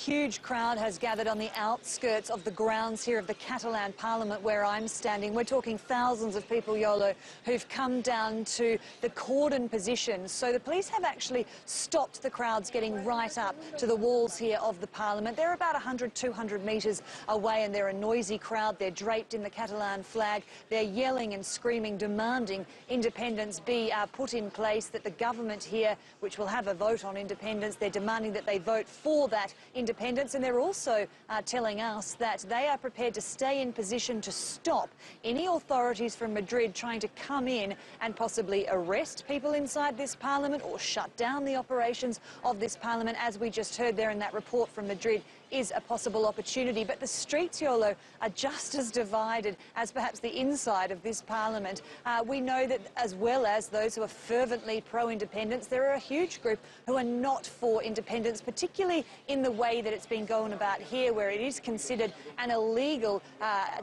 huge crowd has gathered on the outskirts of the grounds here of the Catalan Parliament where I'm standing. We're talking thousands of people, Yolo, who've come down to the cordon position. So the police have actually stopped the crowds getting right up to the walls here of the Parliament. They're about 100, 200 metres away, and they're a noisy crowd. They're draped in the Catalan flag. They're yelling and screaming, demanding independence be put in place, that the government here, which will have a vote on independence, they're demanding that they vote for that independence, and they're also telling us that they are prepared to stay in position to stop any authorities from Madrid trying to come in and possibly arrest people inside this parliament or shut down the operations of this parliament. As we just heard there in that report from Madrid, is a possible opportunity. But the streets, Yolo, are just as divided as perhaps the inside of this parliament. We know that as well as those who are fervently pro-independence, there are a huge group who are not for independence, particularly in the way that it's been going about here, where it is considered an illegal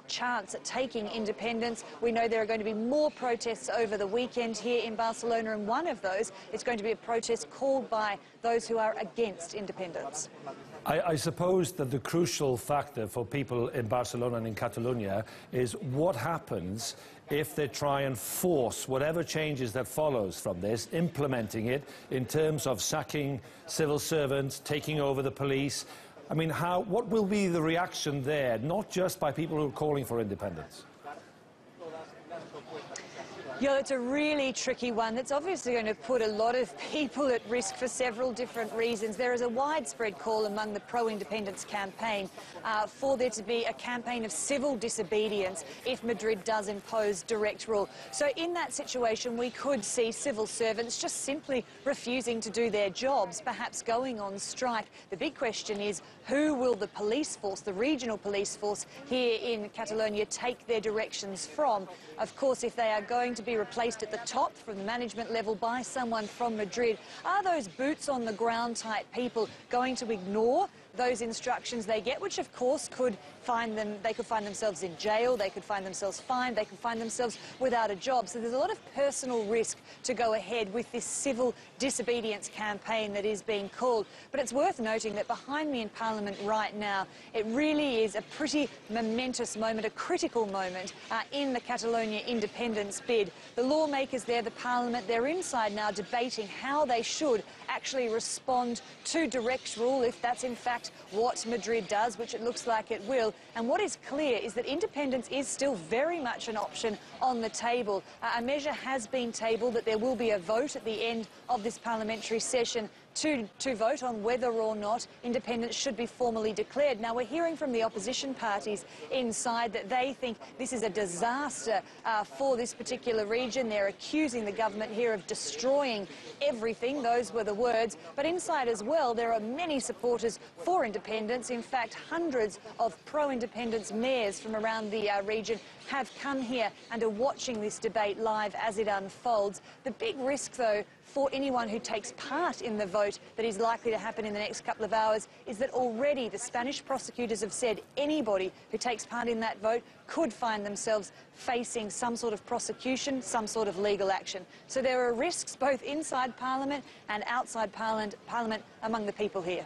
chance at taking independence. We know there are going to be more protests over the weekend here in Barcelona, and one of those is going to be a protest called by those who are against independence. I suppose that the crucial factor for people in Barcelona and in Catalonia is what happens if they try and force whatever changes that follows from this, implementing it in terms of sacking civil servants, taking over the police. I mean, what will be the reaction there, not just by people who are calling for independence? Yeah, it's a really tricky one that's obviously going to put a lot of people at risk for several different reasons. There is a widespread call among the pro-independence campaign for there to be a campaign of civil disobedience if Madrid does impose direct rule. So in that situation, we could see civil servants just simply refusing to do their jobs, perhaps going on strike. The big question is, who will the police force, the regional police force here in Catalonia, take their directions from? Of course, if they are going to be replaced at the top from the management level by someone from Madrid, are those boots on the ground type people going to ignore those instructions they get, which of course could find themselves in jail, they could find themselves fined, they could find themselves without a job. So there's a lot of personal risk to go ahead with this civil disobedience campaign that is being called. But it's worth noting that behind me in Parliament right now, it really is a pretty momentous moment, a critical moment in the Catalonia independence bid. The lawmakers there, the Parliament, they're inside now debating how they should actually respond to direct rule, if that's in fact what Madrid does, which it looks like it will. And what is clear is that independence is still very much an option on the table. A measure has been tabled that there will be a vote at the end of this parliamentary session to vote on whether or not independence should be formally declared. Now, we're hearing from the opposition parties inside that they think this is a disaster for this particular region. They're accusing the government here of destroying everything. Those were the words. But inside as well, there are many supporters for independence. In fact, hundreds of pro-independence mayors from around the region have come here and are watching this debate live as it unfolds. The big risk, though, for anyone who takes part in the vote that is likely to happen in the next couple of hours is that already the Spanish prosecutors have said anybody who takes part in that vote could find themselves facing some sort of prosecution, some sort of legal action. So there are risks both inside Parliament and outside Parliament among the people here.